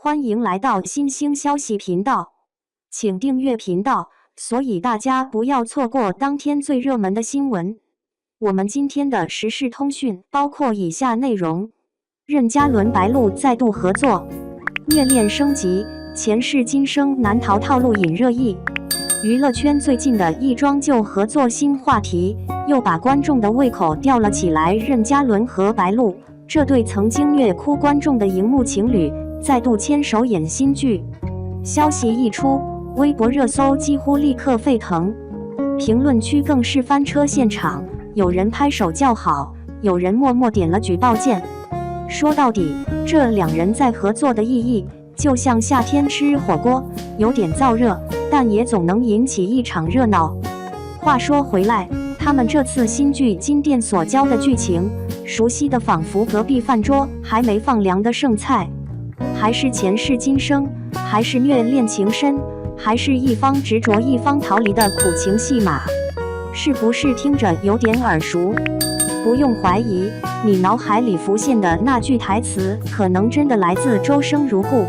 欢迎来到新兴消息频道，请订阅频道，所以大家不要错过当天最热门的新闻。我们今天的时事通讯包括以下内容：任嘉伦白鹿再度合作，虐恋升级，前世今生难逃套路引热议。娱乐圈最近的一桩旧合作新话题，又把观众的胃口吊了起来。任嘉伦和白鹿这对曾经虐哭观众的荧幕情侣，再度牵手演新剧。消息一出，微博热搜几乎立刻沸腾，评论区更是翻车现场，有人拍手叫好，有人默默点了举报键。说到底，这两人在合作的意义，就像夏天吃火锅，有点燥热，但也总能引起一场热闹。话说回来，他们这次新剧金店所教的剧情，熟悉的仿佛隔壁饭桌还没放凉的剩菜，还是前世今生，还是虐恋情深，还是一方执着一方逃离的苦情戏码，是不是听着有点耳熟？不用怀疑，你脑海里浮现的那句台词，可能真的来自周生如故。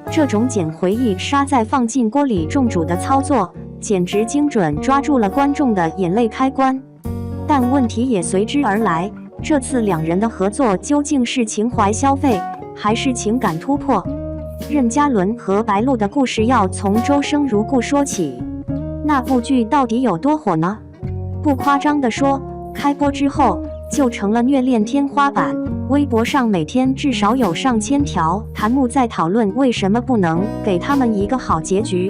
这种捡回忆杀再放进锅里重煮的操作，简直精准抓住了观众的眼泪开关。但问题也随之而来，这次两人的合作究竟是情怀消费，还是情感突破？任嘉伦和白鹿的故事要从周生如故说起。那部剧到底有多火呢？不夸张地说，开播之后就成了虐恋天花板，微博上每天至少有上千条弹幕在讨论为什么不能给他们一个好结局。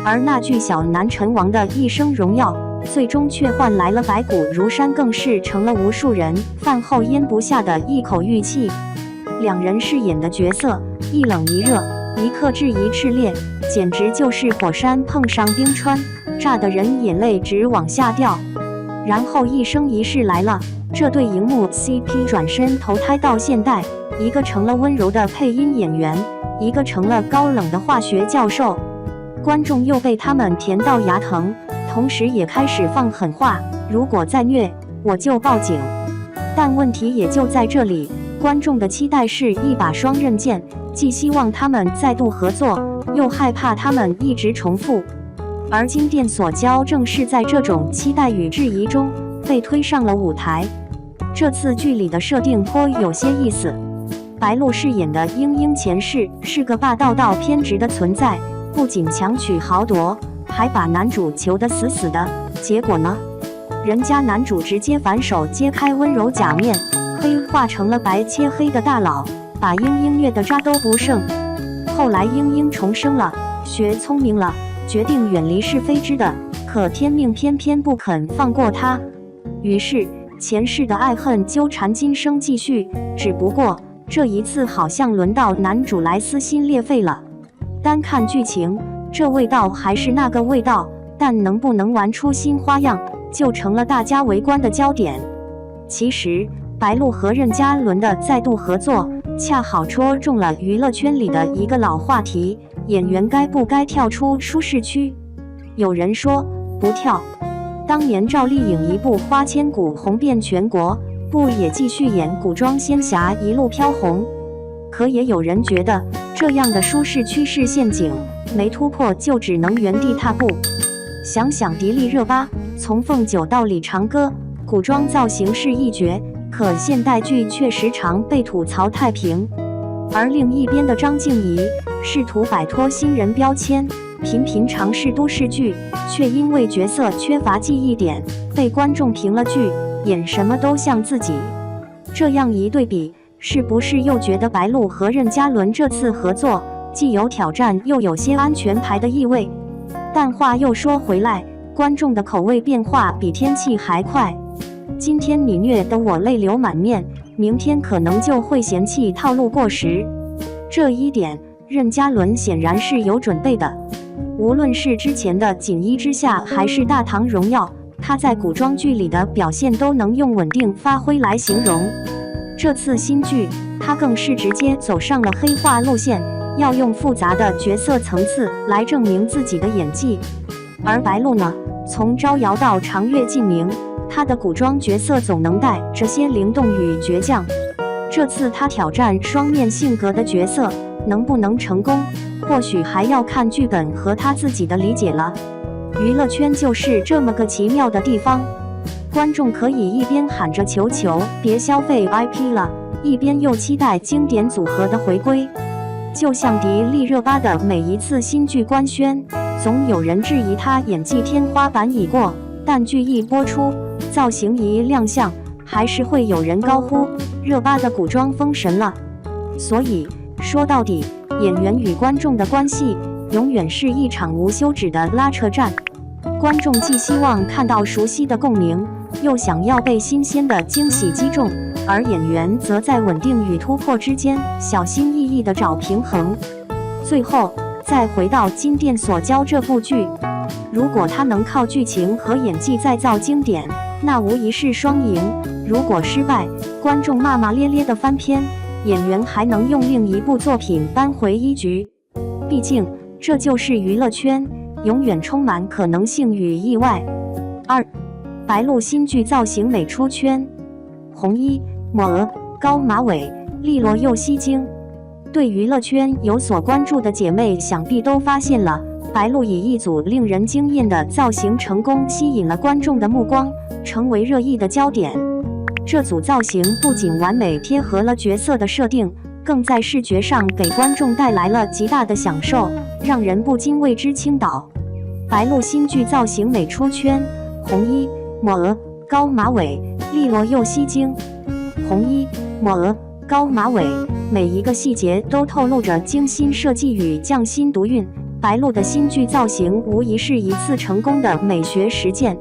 而那句小南陈王的一生荣耀，最终却换来了白骨如山，更是成了无数人饭后咽不下的一口玉气。两人饰演的角色一冷一热，一克制一炽烈，简直就是火山碰上冰川，炸得人眼泪直往下掉。然后一生一世来了，这对荧幕 CP 转身投胎到现代，一个成了温柔的配音演员，一个成了高冷的化学教授。观众又被他们甜到牙疼，同时也开始放狠话，如果再虐，我就报警。但问题也就在这里，观众的期待是一把双刃剑，既希望他们再度合作，又害怕他们一直重复。而金店所教正是在这种期待与质疑中被推上了舞台。这次剧里的设定颇有些意思，白鹿饰演的英英前世是个霸道到偏执的存在，不仅强取豪夺，还把男主求得死死的。结果呢，人家男主直接反手揭开温柔假面，黑化成了白切黑的大佬，把英英虐得渣都不剩。后来英英重生了，学聪明了，决定远离是非之的，可天命偏偏不肯放过他。于是前世的爱恨纠缠今生继续，只不过这一次好像轮到男主来撕心裂肺了。单看剧情，这味道还是那个味道，但能不能玩出新花样，就成了大家围观的焦点。其实白鹿和任嘉伦的再度合作，恰好戳中了娱乐圈里的一个老话题，演员该不该跳出舒适区？有人说不跳。当年赵丽颖一部《花千骨》红遍全国，不也继续演古装仙侠一路飘红？可也有人觉得这样的舒适区是陷阱，没突破就只能原地踏步。想想迪丽热巴，从凤九到李长歌，古装造型是一绝，可现代剧却时常被吐槽太平。而另一边的张婧仪试图摆脱新人标签，频频尝试都市剧，却因为角色缺乏记忆点，被观众评了句演什么都像自己。这样一对比，是不是又觉得白鹿和任嘉伦这次合作既有挑战，又有些安全牌的意味？但话又说回来，观众的口味变化比天气还快。今天你虐得我泪流满面，明天可能就会嫌弃套路过时。这一点任嘉伦显然是有准备的，无论是之前的《锦衣之下》还是《大唐荣耀》，他在古装剧里的表现都能用稳定发挥来形容。这次新剧他更是直接走上了黑化路线，要用复杂的角色层次来证明自己的演技。而白鹿呢，从招摇到长月烬明，他的古装角色总能带着些灵动与倔强。这次他挑战双面性格的角色，能不能成功，或许还要看剧本和他自己的理解了。娱乐圈就是这么个奇妙的地方，观众可以一边喊着求求别消费 IP 了，一边又期待经典组合的回归。就像迪丽热巴的每一次新剧官宣，总有人质疑她演技天花板已过，但剧一播出，造型一亮相，还是会有人高呼热巴的古装封神了。所以说到底，演员与观众的关系永远是一场无休止的拉扯战。观众既希望看到熟悉的共鸣，又想要被新鲜的惊喜击中，而演员则在稳定与突破之间小心翼翼地找平衡。最后再回到金殿所教这部剧，如果他能靠剧情和演技再造经典，那无疑是双赢。如果失败，观众骂骂咧咧的翻篇，演员还能用另一部作品扳回一局。毕竟这就是娱乐圈，永远充满可能性与意外。2. 白鹿新剧造型美出圈，红衣、抹额、高马尾，利落又吸睛。对娱乐圈有所关注的姐妹想必都发现了，白鹿以一组令人惊艳的造型成功吸引了观众的目光，成为热议的焦点。这组造型不仅完美贴合了角色的设定，更在视觉上给观众带来了极大的享受，让人不禁为之倾倒。白鹿新剧造型美出圈，红衣、抹额、高马尾，利落又吸睛。红衣、抹额、高马尾，每一个细节都透露着精心设计与匠心独运。白鹿的新剧造型无疑是一次成功的美学实践。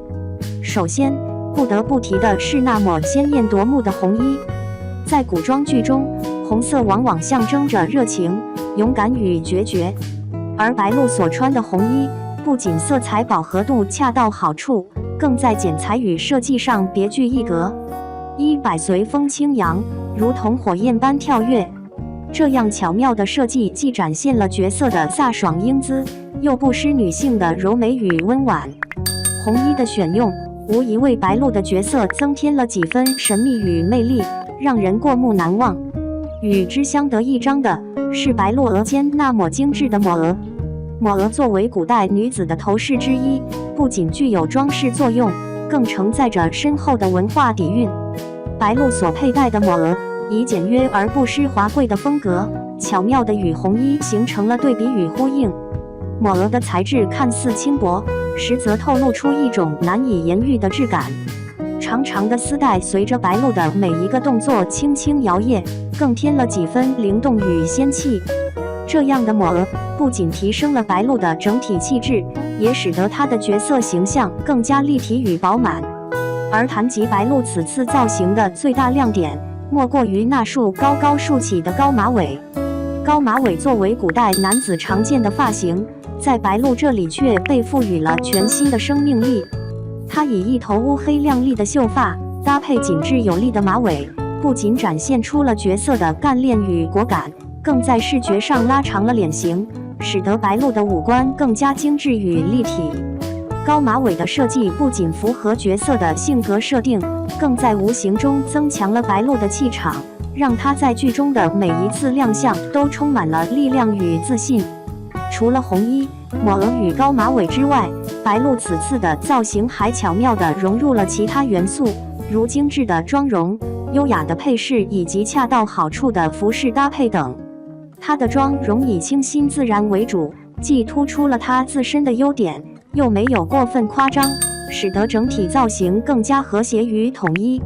首先不得不提的是那抹鲜艳夺目的红衣。在古装剧中，红色往往象征着热情、勇敢与决绝，而白鹿所穿的红衣不仅色彩饱和度恰到好处，更在剪裁与设计上别具一格。衣摆随风轻扬，如同火焰般跳跃。这样巧妙的设计既展现了角色的飒爽英姿，又不失女性的柔美与温婉。红衣的选用无疑为白鹿的角色增添了几分神秘与魅力，让人过目难忘。与之相得益彰的是白鹿额间那抹精致的抹额。抹额作为古代女子的头饰之一，不仅具有装饰作用，更承载着深厚的文化底蕴。白鹿所佩戴的抹额以简约而不失华贵的风格，巧妙地与红衣形成了对比与呼应。抹额的材质看似轻薄，实则透露出一种难以言喻的质感。长长的丝带随着白鹿的每一个动作轻轻摇曳，更添了几分灵动与仙气。这样的抹额不仅提升了白鹿的整体气质，也使得她的角色形象更加立体与饱满。而谈及白鹿此次造型的最大亮点，莫过于那束高高竖起的高马尾。高马尾作为古代男子常见的发型，在白鹿这里却被赋予了全新的生命力。她以一头乌黑亮丽的秀发，搭配紧致有力的马尾，不仅展现出了角色的干练与果敢，更在视觉上拉长了脸型，使得白鹿的五官更加精致与立体。高马尾的设计不仅符合角色的性格设定，更在无形中增强了白鹿的气场，让她在剧中的每一次亮相都充满了力量与自信。除了红衣、抹额与高马尾之外，白鹿此次的造型还巧妙地融入了其他元素，如精致的妆容、优雅的配饰以及恰到好处的服饰搭配等。她的妆容以清新自然为主，既突出了她自身的优点，又没有过分夸张，使得整体造型更加和谐与统一。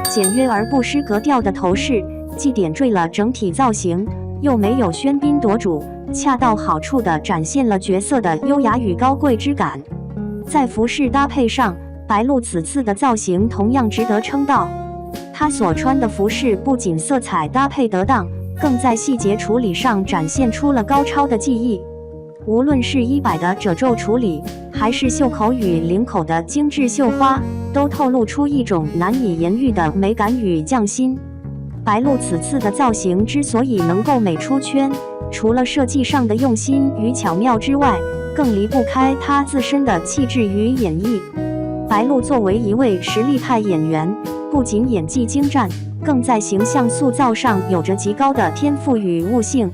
简约而不失格调的头饰既点缀了整体造型，又没有喧宾夺主，恰到好处地展现了角色的优雅与高贵之感。在服饰搭配上，白鹿此次的造型同样值得称道。她所穿的服饰不仅色彩搭配得当，更在细节处理上展现出了高超的技艺。无论是衣摆的褶皱处理，还是袖口与领口的精致绣花，都透露出一种难以言喻的美感与匠心。白鹿此次的造型之所以能够美出圈，除了设计上的用心与巧妙之外，更离不开她自身的气质与演绎。白鹿作为一位实力派演员，不仅演技精湛，更在形象塑造上有着极高的天赋与悟性。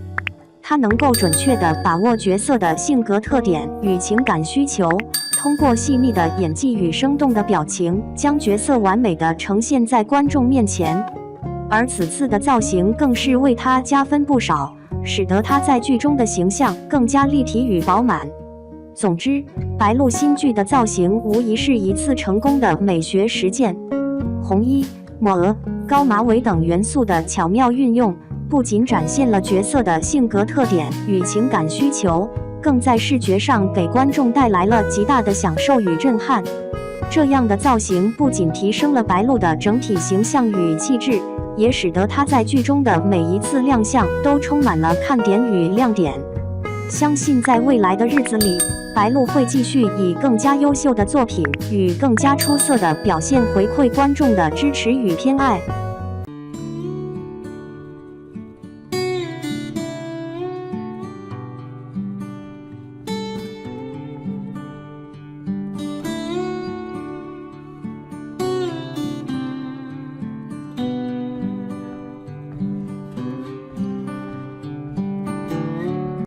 她能够准确地把握角色的性格特点与情感需求，通过细腻的演技与生动的表情，将角色完美地呈现在观众面前。而此次的造型更是为她加分不少，使得她在剧中的形象更加立体与饱满。总之，白鹿新剧的造型无疑是一次成功的美学实践。红衣、抹额、高马尾等元素的巧妙运用，不仅展现了角色的性格特点与情感需求，更在视觉上给观众带来了极大的享受与震撼。这样的造型不仅提升了白鹿的整体形象与气质，也使得她在剧中的每一次亮相都充满了看点与亮点。相信在未来的日子里，白鹿会继续以更加优秀的作品与更加出色的表现回馈观众的支持与偏爱。